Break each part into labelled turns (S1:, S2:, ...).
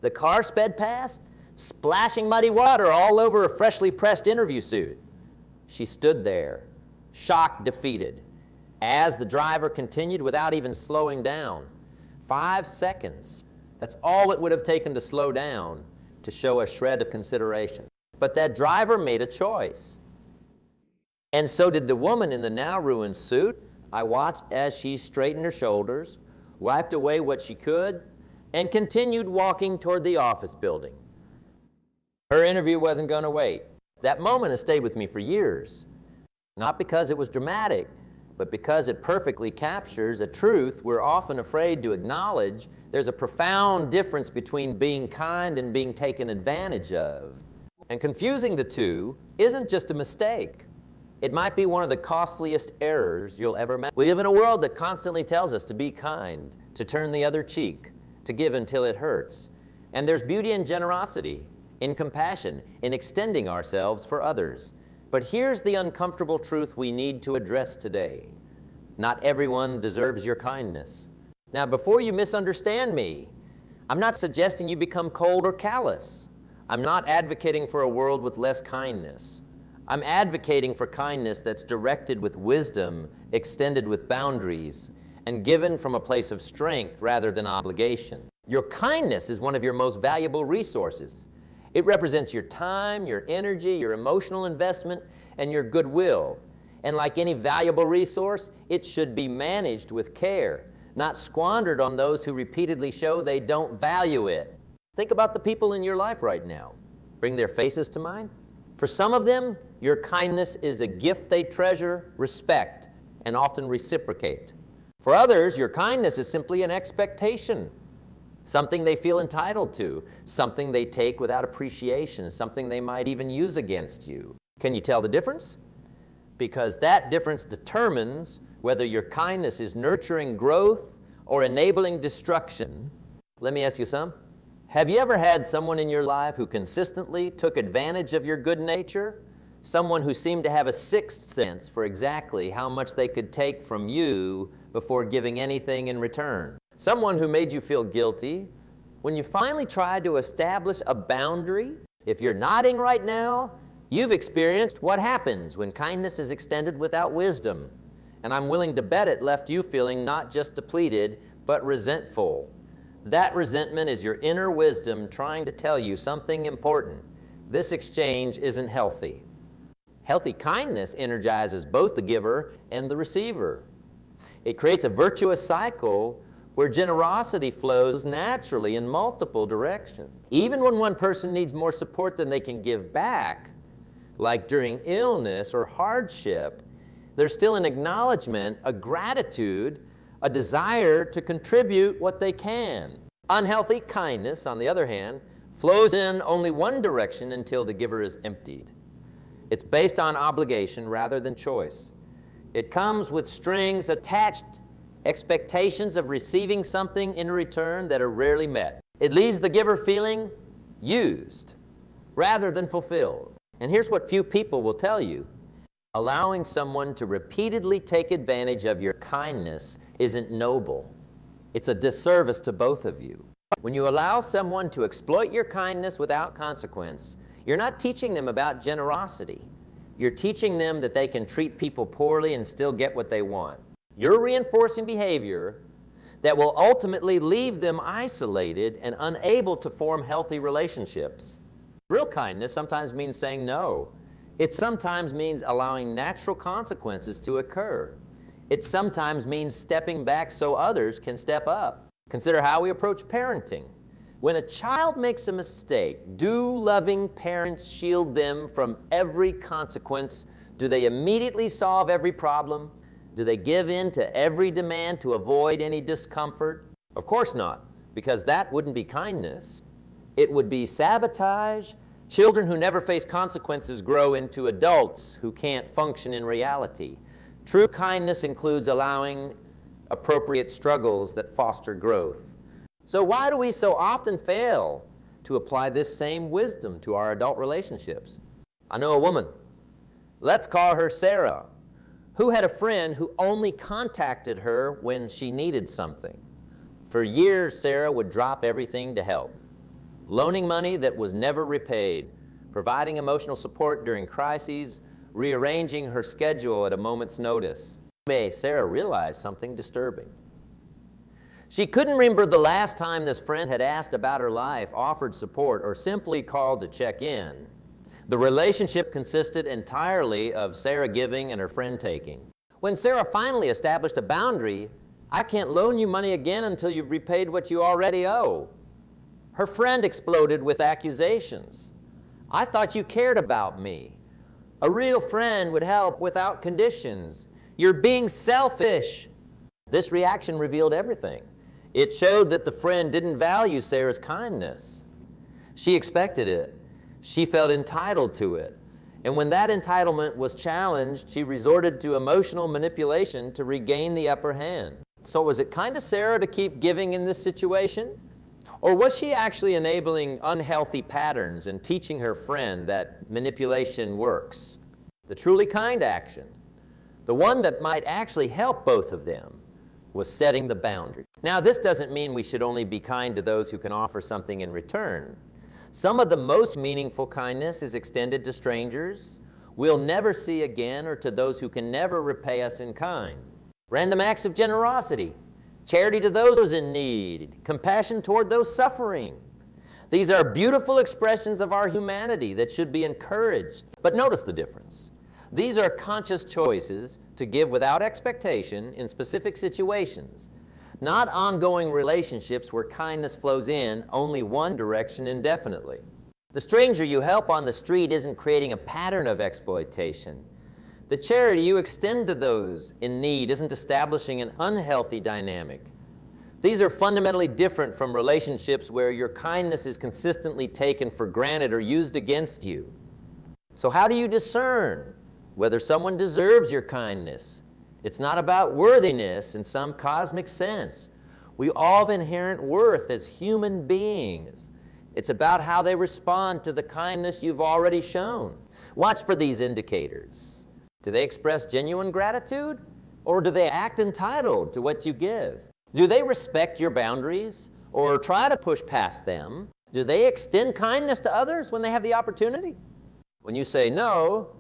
S1: The car sped past, splashing muddy water all over a freshly pressed interview suit. She stood there, shocked, defeated, as the driver continued without even slowing down. 5 seconds. That's all it would have taken to slow down, to show a shred of consideration. But that driver made a choice. And so did the woman in the now ruined suit. I watched as she straightened her shoulders, wiped away what she could, and continued walking toward the office building. Her interview wasn't going to wait. That moment has stayed with me for years. Not because it was dramatic, but because it perfectly captures a truth we're often afraid to acknowledge. There's a profound difference between being kind and being taken advantage of. And confusing the two isn't just a mistake. It might be one of the costliest errors you'll ever make. We live in a world that constantly tells us to be kind, to turn the other cheek, to give until it hurts. And there's beauty in generosity, in compassion, in extending ourselves for others. But here's the uncomfortable truth we need to address today. Not everyone deserves your kindness. Now, before you misunderstand me, I'm not suggesting you become cold or callous. I'm not advocating for a world with less kindness. I'm advocating for kindness that's directed with wisdom, extended with boundaries, and given from a place of strength rather than obligation. Your kindness is one of your most valuable resources. It represents your time, your energy, your emotional investment, and your goodwill. And like any valuable resource, it should be managed with care, not squandered on those who repeatedly show they don't value it. Think about the people in your life right now. Bring their faces to mind. For some of them, your kindness is a gift they treasure, respect, and often reciprocate. For others, your kindness is simply an expectation, something they feel entitled to, something they take without appreciation, something they might even use against you. Can you tell the difference? Because that difference determines whether your kindness is nurturing growth or enabling destruction. Let me ask you some. Have you ever had someone in your life who consistently took advantage of your good nature? Someone who seemed to have a sixth sense for exactly how much they could take from you before giving anything in return? Someone who made you feel guilty when you finally tried to establish a boundary? If you're nodding right now, you've experienced what happens when kindness is extended without wisdom. And I'm willing to bet it left you feeling not just depleted, but resentful. That resentment is your inner wisdom trying to tell you something important. This exchange isn't healthy. Healthy kindness energizes both the giver and the receiver. It creates a virtuous cycle where generosity flows naturally in multiple directions. Even when one person needs more support than they can give back, like during illness or hardship, there's still an acknowledgement, a gratitude, a desire to contribute what they can. Unhealthy kindness, on the other hand, flows in only one direction until the giver is emptied. It's based on obligation rather than choice. It comes with strings attached, expectations of receiving something in return that are rarely met. It leaves the giver feeling used rather than fulfilled. And here's what few people will tell you. Allowing someone to repeatedly take advantage of your kindness isn't noble. It's a disservice to both of you. When you allow someone to exploit your kindness without consequence, you're not teaching them about generosity. You're teaching them that they can treat people poorly and still get what they want. You're reinforcing behavior that will ultimately leave them isolated and unable to form healthy relationships. Real kindness sometimes means saying no. It sometimes means allowing natural consequences to occur. It sometimes means stepping back so others can step up. Consider how we approach parenting. When a child makes a mistake, do loving parents shield them from every consequence? Do they immediately solve every problem? Do they give in to every demand to avoid any discomfort? Of course not, because that wouldn't be kindness. It would be sabotage. Children who never face consequences grow into adults who can't function in reality. True kindness includes allowing appropriate struggles that foster growth. So why do we so often fail to apply this same wisdom to our adult relationships? I know a woman, let's call her Sarah, who had a friend who only contacted her when she needed something. For years, Sarah would drop everything to help. loaning money that was never repaid, providing emotional support during crises, rearranging her schedule at a moment's notice. Sarah realized something disturbing. She couldn't remember the last time this friend had asked about her life, offered support, or simply called to check in. The relationship consisted entirely of Sarah giving and her friend taking. When Sarah finally established a boundary, "I can't loan you money again until you've repaid what you already owe," her friend exploded with accusations. "I thought you cared about me. A real friend would help without conditions. You're being selfish." This reaction revealed everything. It showed that the friend didn't value Sarah's kindness. She expected it. She felt entitled to it. And when that entitlement was challenged, she resorted to emotional manipulation to regain the upper hand. So was it kind of Sarah to keep giving in this situation? Or was she actually enabling unhealthy patterns and teaching her friend that manipulation works? The truly kind action, the one that might actually help both of them, was setting the boundary. Now, this doesn't mean we should only be kind to those who can offer something in return. Some of the most meaningful kindness is extended to strangers we'll never see again, or to those who can never repay us in kind. Random acts of generosity, charity to those in need, compassion toward those suffering. These are beautiful expressions of our humanity that should be encouraged. But notice the difference. These are conscious choices to give without expectation in specific situations, not ongoing relationships where kindness flows in only one direction indefinitely. The stranger you help on the street isn't creating a pattern of exploitation. The charity you extend to those in need isn't establishing an unhealthy dynamic. These are fundamentally different from relationships where your kindness is consistently taken for granted or used against you. So how do you discern whether someone deserves your kindness? It's not about worthiness in some cosmic sense. We all have inherent worth as human beings. It's about how they respond to the kindness you've already shown. Watch for these indicators. Do they express genuine gratitude, or do they act entitled to what you give? Do they respect your boundaries or try to push past them? Do they extend kindness to others when they have the opportunity? When you say no,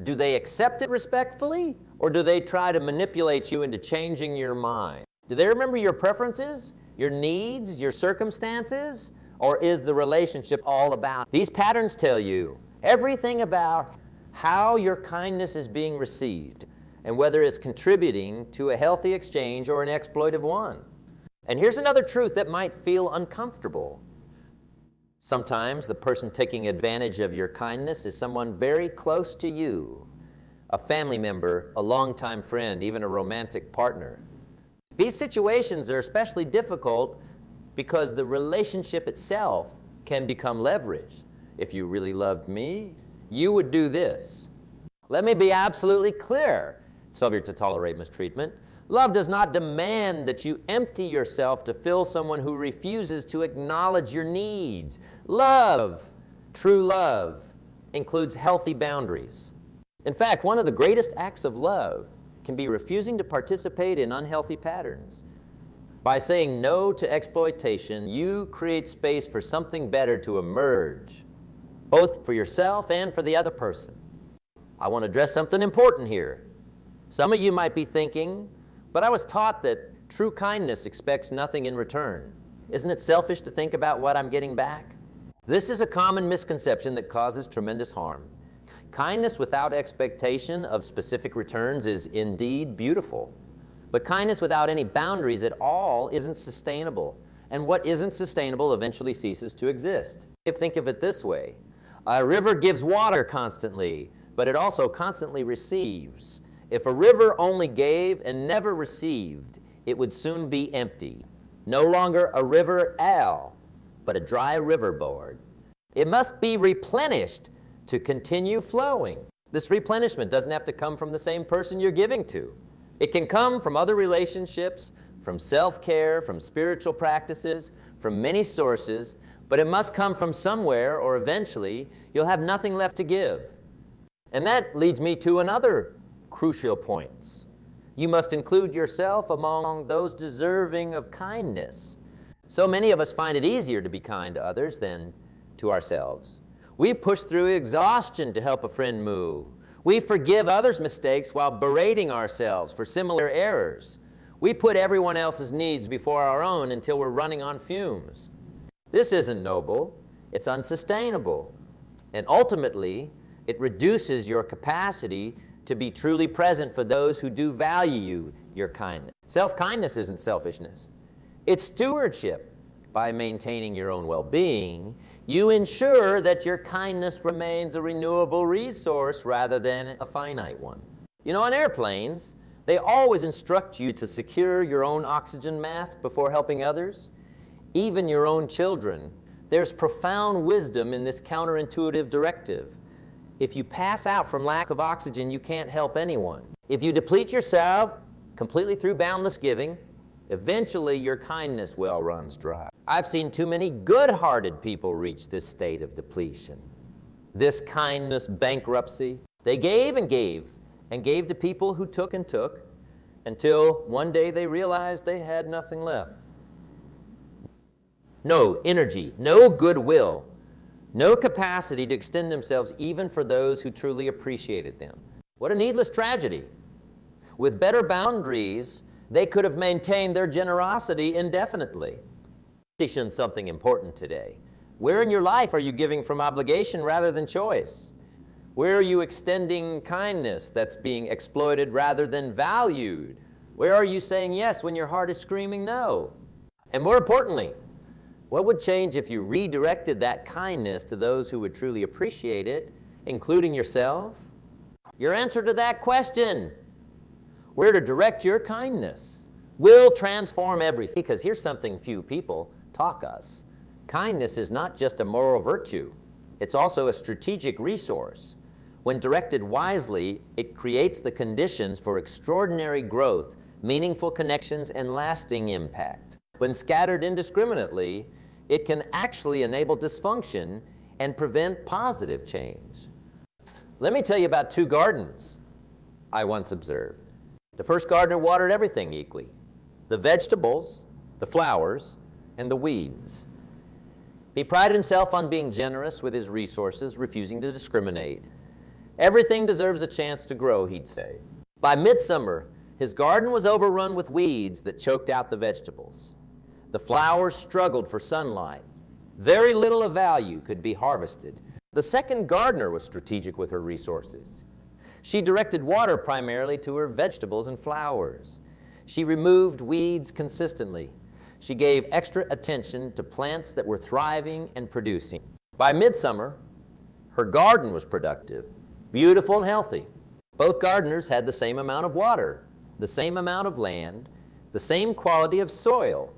S1: do they accept it respectfully, or do they try to manipulate you into changing your mind? Do they remember your preferences, your needs, your circumstances, or is the relationship all about? These patterns tell you everything about how your kindness is being received and whether it's contributing to a healthy exchange or an exploitive one. And here's another truth that might feel uncomfortable. Sometimes the person taking advantage of your kindness is someone very close to you, a family member, a longtime friend, even a romantic partner. These situations are especially difficult because the relationship itself can become leverage. If you really loved me, you would do this. Let me be absolutely clear, subject to tolerate mistreatment. Love does not demand that you empty yourself to fill someone who refuses to acknowledge your needs. Love, true love, includes healthy boundaries. In fact, one of the greatest acts of love can be refusing to participate in unhealthy patterns. By saying no to exploitation, you create space for something better to emerge, both for yourself and for the other person. I want to address something important here. Some of you might be thinking, but I was taught that true kindness expects nothing in return. Isn't it selfish to think about what I'm getting back? This is a common misconception that causes tremendous harm. Kindness without expectation of specific returns is indeed beautiful. But kindness without any boundaries at all isn't sustainable. And what isn't sustainable eventually ceases to exist. Think of it this way. A river gives water constantly, but it also constantly receives. If a river only gave and never received, it would soon be empty. No longer a river but a dry riverboard. It must be replenished to continue flowing. This replenishment doesn't have to come from the same person you're giving to. It can come from other relationships, from self-care, from spiritual practices, from many sources, but it must come from somewhere, or eventually you'll have nothing left to give. And that leads me to another crucial point. You must include yourself among those deserving of kindness. So many of us find it easier to be kind to others than to ourselves. We push through exhaustion to help a friend move. We forgive others' mistakes while berating ourselves for similar errors. We put everyone else's needs before our own until we're running on fumes. This isn't noble, it's unsustainable, and ultimately, it reduces your capacity to be truly present for those who do value your kindness. Self-kindness isn't selfishness. It's stewardship. By maintaining your own well-being, you ensure that your kindness remains a renewable resource rather than a finite one. You know, on airplanes, they always instruct you to secure your own oxygen mask before helping others, even your own children. There's profound wisdom in this counterintuitive directive. If you pass out from lack of oxygen, you can't help anyone. If you deplete yourself completely through boundless giving, eventually your kindness well runs dry. I've seen too many good-hearted people reach this state of depletion, this kindness bankruptcy. They gave and gave and gave to people who took and took until one day they realized they had nothing left. No energy, no goodwill, no capacity to extend themselves even for those who truly appreciated them. What a needless tragedy. With better boundaries, they could have maintained their generosity indefinitely. Something important today. Where in your life are you giving from obligation rather than choice? Where are you extending kindness that's being exploited rather than valued? Where are you saying yes when your heart is screaming no? And more importantly, what would change if you redirected that kindness to those who would truly appreciate it, including yourself? Your answer to that question, where to direct your kindness, will transform everything. Because here's something few people taught us. Kindness is not just a moral virtue. It's also a strategic resource. When directed wisely, it creates the conditions for extraordinary growth, meaningful connections, and lasting impact. When scattered indiscriminately, it can actually enable dysfunction and prevent positive change. Let me tell you about two gardens I once observed. The first gardener watered everything equally: the vegetables, the flowers, and the weeds. He prided himself on being generous with his resources, refusing to discriminate. Everything deserves a chance to grow, he'd say. By midsummer, his garden was overrun with weeds that choked out the vegetables. The flowers struggled for sunlight. Very little of value could be harvested. The second gardener was strategic with her resources. She directed water primarily to her vegetables and flowers. She removed weeds consistently. She gave extra attention to plants that were thriving and producing. By midsummer, her garden was productive, beautiful and healthy. Both gardeners had the same amount of water, the same amount of land, the same quality of soil.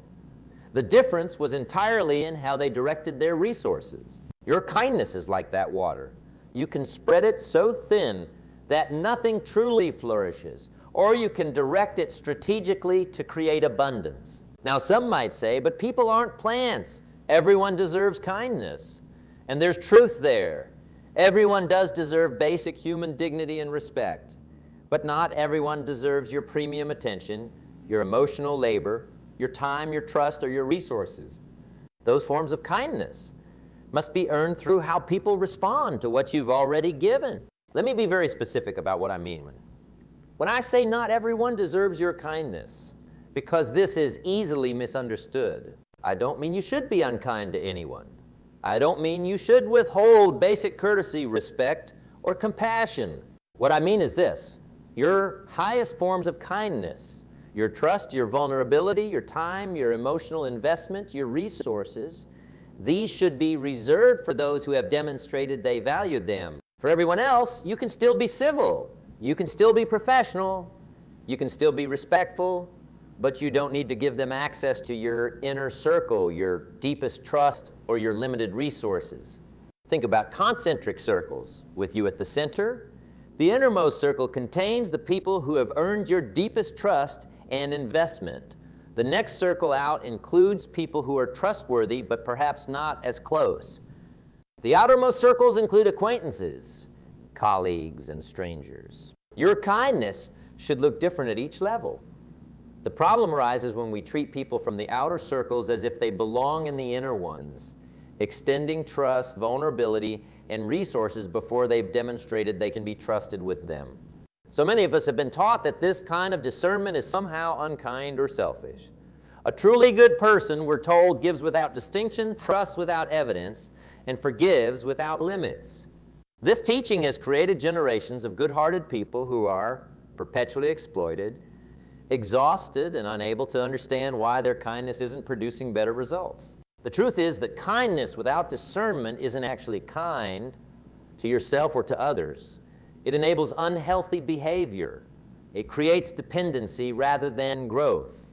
S1: The difference was entirely in how they directed their resources. Your kindness is like that water. You can spread it so thin that nothing truly flourishes, or you can direct it strategically to create abundance. Now, some might say, but people aren't plants. Everyone deserves kindness. And there's truth there. Everyone does deserve basic human dignity and respect. But not everyone deserves your premium attention, your emotional labor, your time, your trust, or your resources. Those forms of kindness must be earned through how people respond to what you've already given. Let me be very specific about what I mean. When I say not everyone deserves your kindness, because this is easily misunderstood, I don't mean you should be unkind to anyone. I don't mean you should withhold basic courtesy, respect, or compassion. What I mean is this: your highest forms of kindness, your trust, your vulnerability, your time, your emotional investment, your resources, these should be reserved for those who have demonstrated they value them. For everyone else, you can still be civil, you can still be professional, you can still be respectful, but you don't need to give them access to your inner circle, your deepest trust, or your limited resources. Think about concentric circles with you at the center. The innermost circle contains the people who have earned your deepest trust and investment. The next circle out includes people who are trustworthy but perhaps not as close. The outermost circles include acquaintances, colleagues, and strangers. Your kindness should look different at each level. The problem arises when we treat people from the outer circles as if they belong in the inner ones, extending trust, vulnerability, and resources before they've demonstrated they can be trusted with them. So many of us have been taught that this kind of discernment is somehow unkind or selfish. A truly good person, we're told, gives without distinction, trusts without evidence, and forgives without limits. This teaching has created generations of good-hearted people who are perpetually exploited, exhausted, and unable to understand why their kindness isn't producing better results. The truth is that kindness without discernment isn't actually kind to yourself or to others. It enables unhealthy behavior. It creates dependency rather than growth.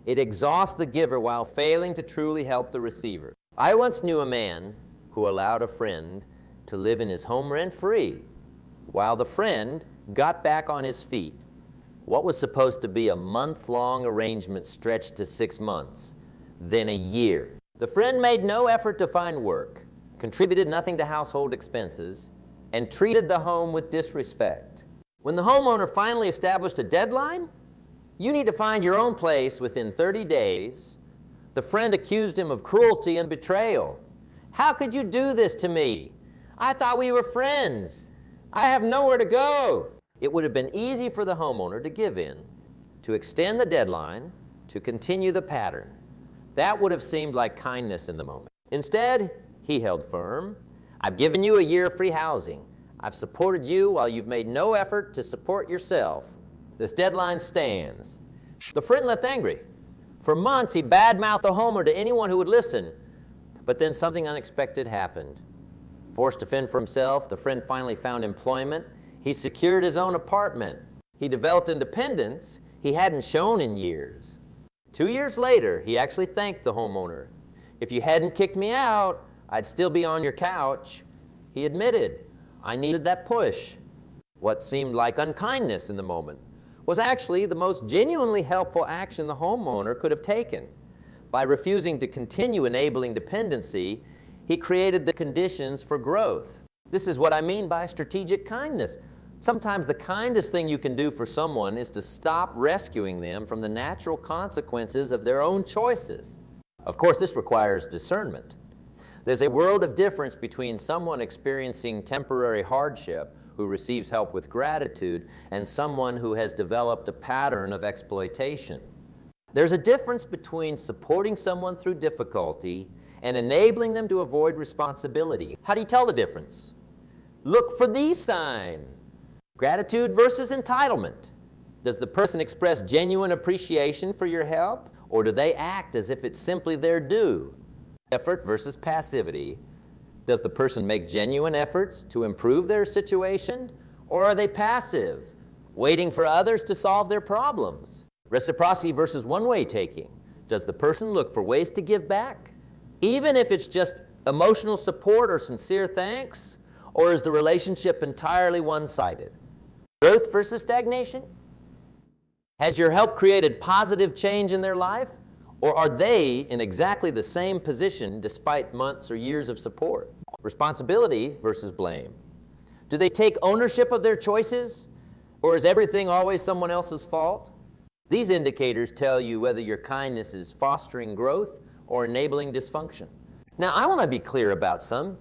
S1: It exhausts the giver while failing to truly help the receiver. I once knew a man who allowed a friend to live in his home rent-free while the friend got back on his feet. What was supposed to be a month-long arrangement stretched to 6 months, then a year. The friend made no effort to find work, contributed nothing to household expenses, and treated the home with disrespect. When the homeowner finally established a deadline, you need to find your own place within 30 days, the friend accused him of cruelty and betrayal. How could you do this to me? I thought we were friends. I have nowhere to go. It would have been easy for the homeowner to give in, to extend the deadline, to continue the pattern. That would have seemed like kindness in the moment. Instead, he held firm. I've given you a year of free housing. I've supported you while you've made no effort to support yourself. This deadline stands. The friend left angry. For months, he badmouthed the homeowner to anyone who would listen. But then something unexpected happened. Forced to fend for himself, the friend finally found employment. He secured his own apartment. He developed independence he hadn't shown in years. 2 years later, he actually thanked the homeowner. If you hadn't kicked me out, I'd still be on your couch. He admitted, I needed that push. What seemed like unkindness in the moment was actually the most genuinely helpful action the homeowner could have taken. By refusing to continue enabling dependency, he created the conditions for growth. This is what I mean by strategic kindness. Sometimes the kindest thing you can do for someone is to stop rescuing them from the natural consequences of their own choices. Of course, this requires discernment. There's a world of difference between someone experiencing temporary hardship who receives help with gratitude and someone who has developed a pattern of exploitation. There's a difference between supporting someone through difficulty and enabling them to avoid responsibility. How do you tell the difference? Look for these signs. Gratitude versus entitlement. Does the person express genuine appreciation for your help, or do they act as if it's simply their due? Effort versus passivity. Does the person make genuine efforts to improve their situation, or are they passive, waiting for others to solve their problems? Reciprocity versus one-way taking. Does the person look for ways to give back, even if it's just emotional support or sincere thanks, or is the relationship entirely one-sided? Growth versus stagnation? Has your help created positive change in their life, or are they in exactly the same position despite months or years of support? Responsibility versus blame. Do they take ownership of their choices, or is everything always someone else's fault? These indicators tell you whether your kindness is fostering growth or enabling dysfunction. Now, I want to be clear about some.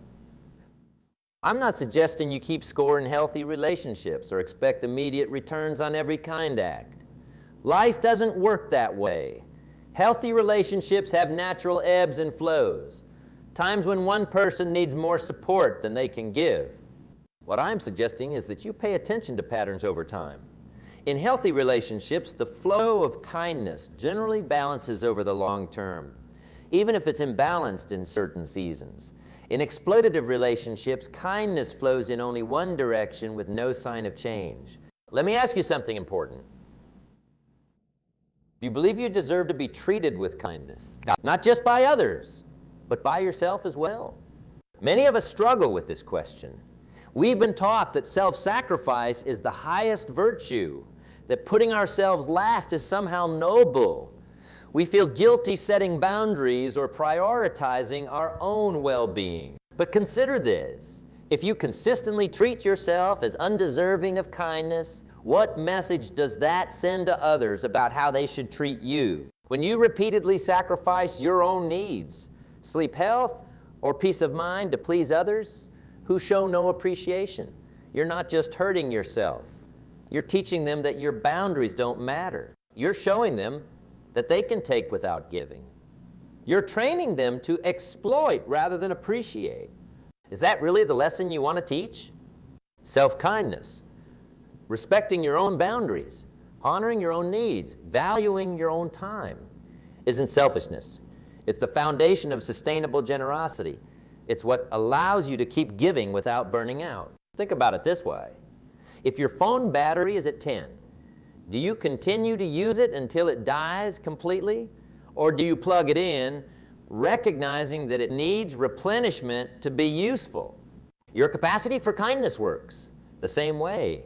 S1: I'm not suggesting you keep score in healthy relationships or expect immediate returns on every kind act. Life doesn't work that way. Healthy relationships have natural ebbs and flows, times when one person needs more support than they can give. What I'm suggesting is that you pay attention to patterns over time. In healthy relationships, the flow of kindness generally balances over the long term, even if it's imbalanced in certain seasons. In exploitative relationships, kindness flows in only one direction with no sign of change. Let me ask you something important. Do you believe you deserve to be treated with kindness? Not just by others, but by yourself as well? Many of us struggle with this question. We've been taught that self-sacrifice is the highest virtue, that putting ourselves last is somehow noble. We feel guilty setting boundaries or prioritizing our own well-being. But consider this. If you consistently treat yourself as undeserving of kindness What message does that send to others about how they should treat you? When you repeatedly sacrifice your own needs, sleep health, or peace of mind to please others who show no appreciation, you're not just hurting yourself. You're teaching them that your boundaries don't matter. You're showing them that they can take without giving. You're training them to exploit rather than appreciate. Is that really the lesson you want to teach? Self-kindness, respecting your own boundaries, honoring your own needs, valuing your own time, isn't selfishness. It's the foundation of sustainable generosity. It's what allows you to keep giving without burning out. Think about it this way. If your phone battery is at 10, do you continue to use it until it dies completely? Or do you plug it in, recognizing that it needs replenishment to be useful? Your capacity for kindness works the same way.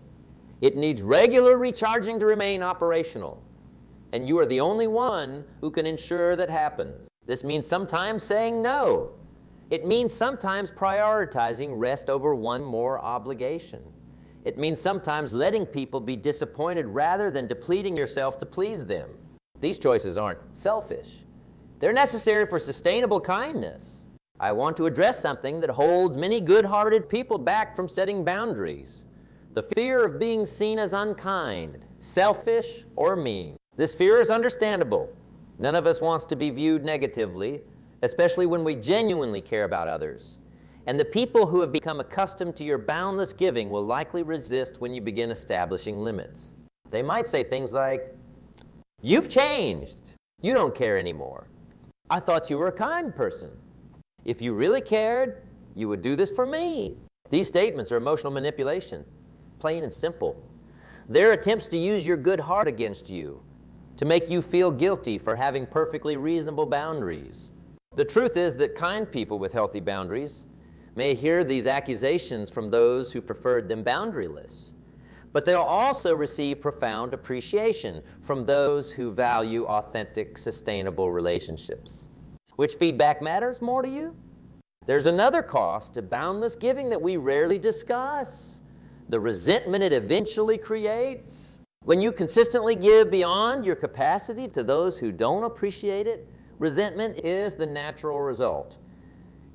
S1: It needs regular recharging to remain operational. And you are the only one who can ensure that happens. This means sometimes saying no. It means sometimes prioritizing rest over one more obligation. It means sometimes letting people be disappointed rather than depleting yourself to please them. These choices aren't selfish. They're necessary for sustainable kindness. I want to address something that holds many good-hearted people back from setting boundaries. The fear of being seen as unkind, selfish, or mean. This fear is understandable. None of us wants to be viewed negatively, especially when we genuinely care about others. And the people who have become accustomed to your boundless giving will likely resist when you begin establishing limits. They might say things like, "You've changed. You don't care anymore. I thought you were a kind person. If you really cared, you would do this for me." These statements are emotional manipulation, plain and simple. They're attempts to use your good heart against you, to make you feel guilty for having perfectly reasonable boundaries. The truth is that kind people with healthy boundaries may hear these accusations from those who preferred them boundaryless, but they'll also receive profound appreciation from those who value authentic, sustainable relationships. Which feedback matters more to you? There's another cost to boundless giving that we rarely discuss: the resentment it eventually creates. When you consistently give beyond your capacity to those who don't appreciate it, resentment is the natural result.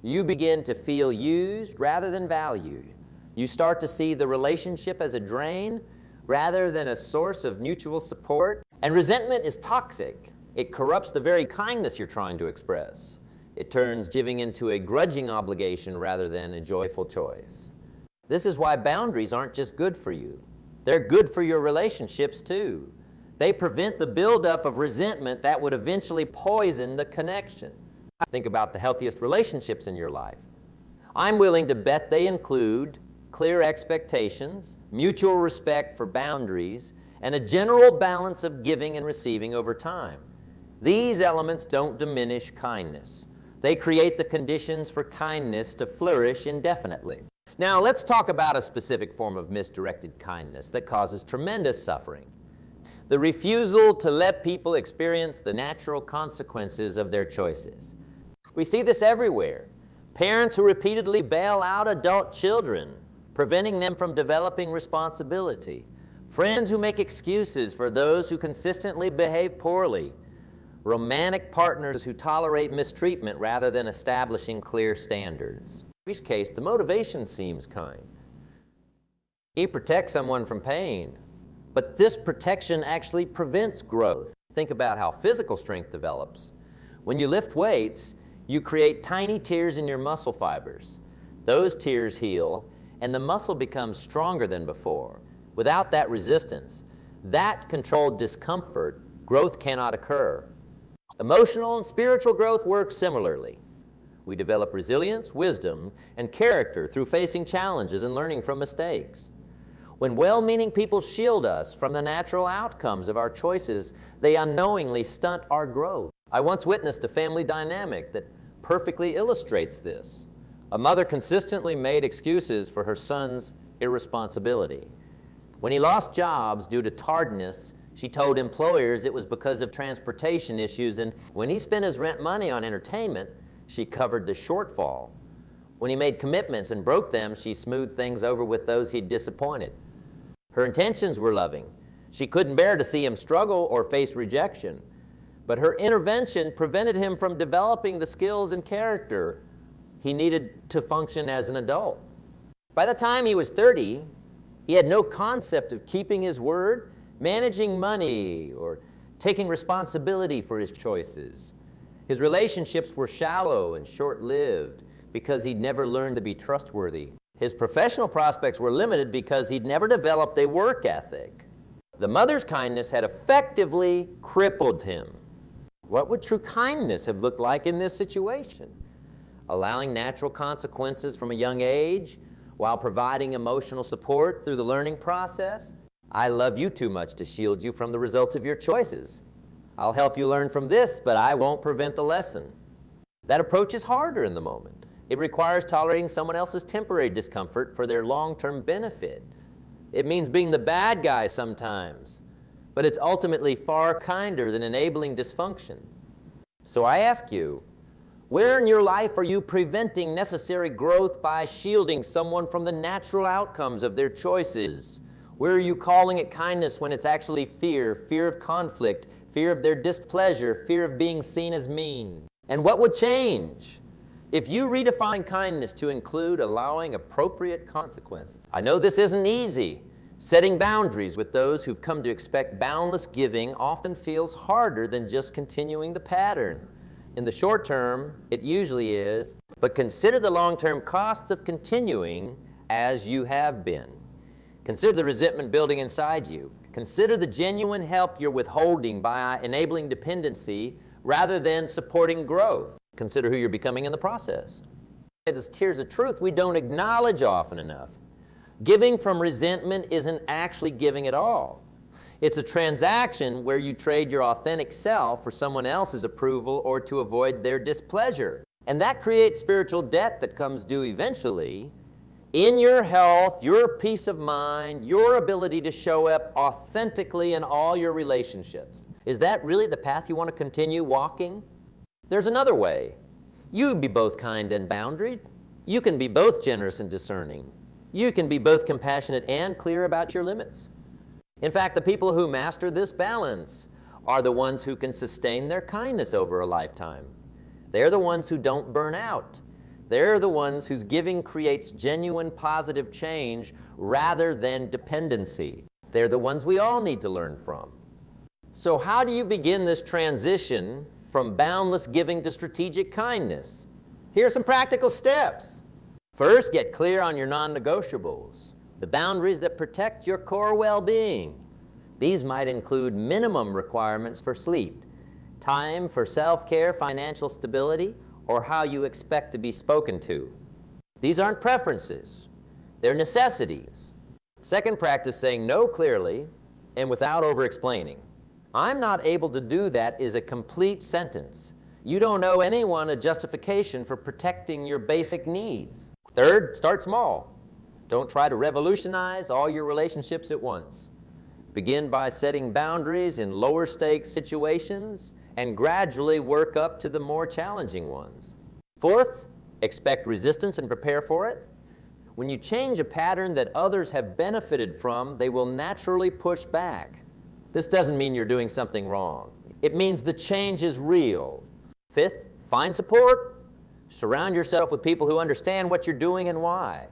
S1: You begin to feel used rather than valued. You start to see the relationship as a drain rather than a source of mutual support. And resentment is toxic. It corrupts the very kindness you're trying to express. It turns giving into a grudging obligation rather than a joyful choice. This is why boundaries aren't just good for you. They're good for your relationships too. They prevent the buildup of resentment that would eventually poison the connection. Think about the healthiest relationships in your life. I'm willing to bet they include clear expectations, mutual respect for boundaries, and a general balance of giving and receiving over time. These elements don't diminish kindness. They create the conditions for kindness to flourish indefinitely. Now, let's talk about a specific form of misdirected kindness that causes tremendous suffering: the refusal to let people experience the natural consequences of their choices. We see this everywhere. Parents who repeatedly bail out adult children, preventing them from developing responsibility. Friends who make excuses for those who consistently behave poorly. Romantic partners who tolerate mistreatment rather than establishing clear standards. In each case, the motivation seems kind. He protects someone from pain, but this protection actually prevents growth. Think about how physical strength develops. When you lift weights, you create tiny tears in your muscle fibers. Those tears heal, and the muscle becomes stronger than before. Without that resistance, that controlled discomfort, growth cannot occur. Emotional and spiritual growth work similarly. We develop resilience, wisdom, and character through facing challenges and learning from mistakes. When well-meaning people shield us from the natural outcomes of our choices, they unknowingly stunt our growth. I once witnessed a family dynamic that perfectly illustrates this. A mother consistently made excuses for her son's irresponsibility. When he lost jobs due to tardiness, she told employers it was because of transportation issues, and when he spent his rent money on entertainment, she covered the shortfall. When he made commitments and broke them, she smoothed things over with those he'd disappointed. Her intentions were loving. She couldn't bear to see him struggle or face rejection. But her intervention prevented him from developing the skills and character he needed to function as an adult. By the time he was 30, he had no concept of keeping his word, managing money, or taking responsibility for his choices. His relationships were shallow and short-lived because he'd never learned to be trustworthy. His professional prospects were limited because he'd never developed a work ethic. The mother's kindness had effectively crippled him. What would true kindness have looked like in this situation? Allowing natural consequences from a young age while providing emotional support through the learning process? I love you too much to shield you from the results of your choices. I'll help you learn from this, but I won't prevent the lesson. That approach is harder in the moment. It requires tolerating someone else's temporary discomfort for their long-term benefit. It means being the bad guy sometimes, but it's ultimately far kinder than enabling dysfunction. So I ask you, where in your life are you preventing necessary growth by shielding someone from the natural outcomes of their choices? Where are you calling it kindness when it's actually fear, fear of conflict, fear of their displeasure, fear of being seen as mean? And what would change if you redefine kindness to include allowing appropriate consequences? I know this isn't easy. Setting boundaries with those who've come to expect boundless giving often feels harder than just continuing the pattern. In the short term, it usually is, but consider the long-term costs of continuing as you have been. Consider the resentment building inside you. Consider the genuine help you're withholding by enabling dependency rather than supporting growth. Consider who you're becoming in the process. It's tears of truth we don't acknowledge often enough. Giving from resentment isn't actually giving at all. It's a transaction where you trade your authentic self for someone else's approval or to avoid their displeasure. And that creates spiritual debt that comes due eventually in your health, your peace of mind, your ability to show up authentically in all your relationships. Is that really the path you want to continue walking? There's another way. You can be both kind and boundaried. You can be both generous and discerning. You can be both compassionate and clear about your limits. In fact, the people who master this balance are the ones who can sustain their kindness over a lifetime. They're the ones who don't burn out. They're the ones whose giving creates genuine positive change rather than dependency. They're the ones we all need to learn from. So how do you begin this transition from boundless giving to strategic kindness? Here are some practical steps. First, get clear on your non-negotiables, the boundaries that protect your core well-being. These might include minimum requirements for sleep, time for self-care, financial stability, or how you expect to be spoken to. These aren't preferences, they're necessities. Second, practice saying no clearly and without over-explaining. I'm not able to do that is a complete sentence. You don't owe anyone a justification for protecting your basic needs. Third, start small. Don't try to revolutionize all your relationships at once. Begin by setting boundaries in lower stakes situations and gradually work up to the more challenging ones. Fourth, expect resistance and prepare for it. When you change a pattern that others have benefited from, they will naturally push back. This doesn't mean you're doing something wrong. It means the change is real. Fifth, find support. Surround yourself with people who understand what you're doing and why.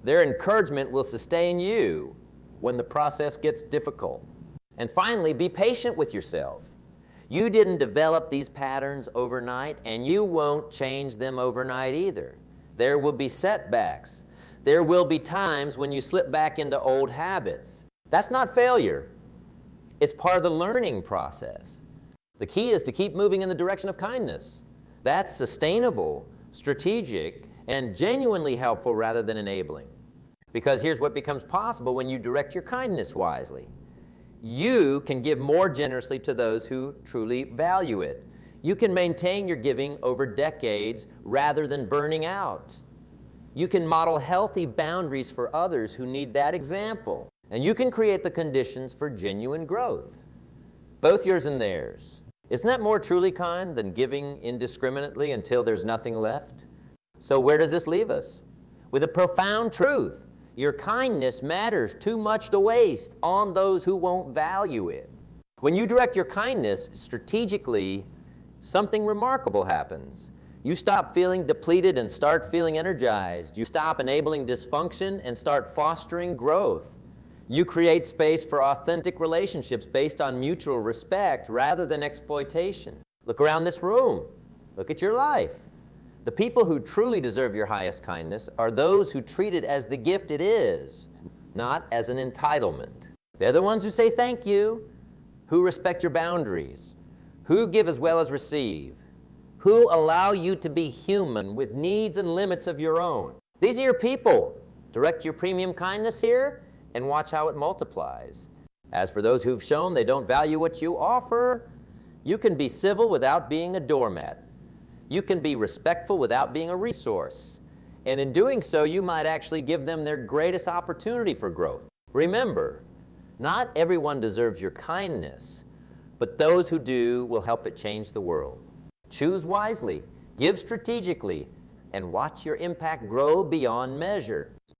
S1: Their encouragement will sustain you when the process gets difficult. And finally, be patient with yourself. You didn't develop these patterns overnight, and you won't change them overnight either. There will be setbacks. There will be times when you slip back into old habits. That's not failure. It's part of the learning process. The key is to keep moving in the direction of kindness. That's sustainable, strategic, and genuinely helpful rather than enabling. Because here's what becomes possible when you direct your kindness wisely. You can give more generously to those who truly value it. You can maintain your giving over decades rather than burning out. You can model healthy boundaries for others who need that example. And you can create the conditions for genuine growth, both yours and theirs. Isn't that more truly kind than giving indiscriminately until there's nothing left? So where does this leave us? With a profound truth. Your kindness matters too much to waste on those who won't value it. When you direct your kindness strategically, something remarkable happens. You stop feeling depleted and start feeling energized. You stop enabling dysfunction and start fostering growth. You create space for authentic relationships based on mutual respect rather than exploitation. Look around this room. Look at your life. The people who truly deserve your highest kindness are those who treat it as the gift it is, not as an entitlement. They're the ones who say thank you, who respect your boundaries, who give as well as receive, who allow you to be human with needs and limits of your own. These are your people. Direct your premium kindness here and watch how it multiplies. As for those who've shown they don't value what you offer, you can be civil without being a doormat. You can be respectful without being a resource. And in doing so, you might actually give them their greatest opportunity for growth. Remember, not everyone deserves your kindness, but those who do will help it change the world. Choose wisely, give strategically, and watch your impact grow beyond measure.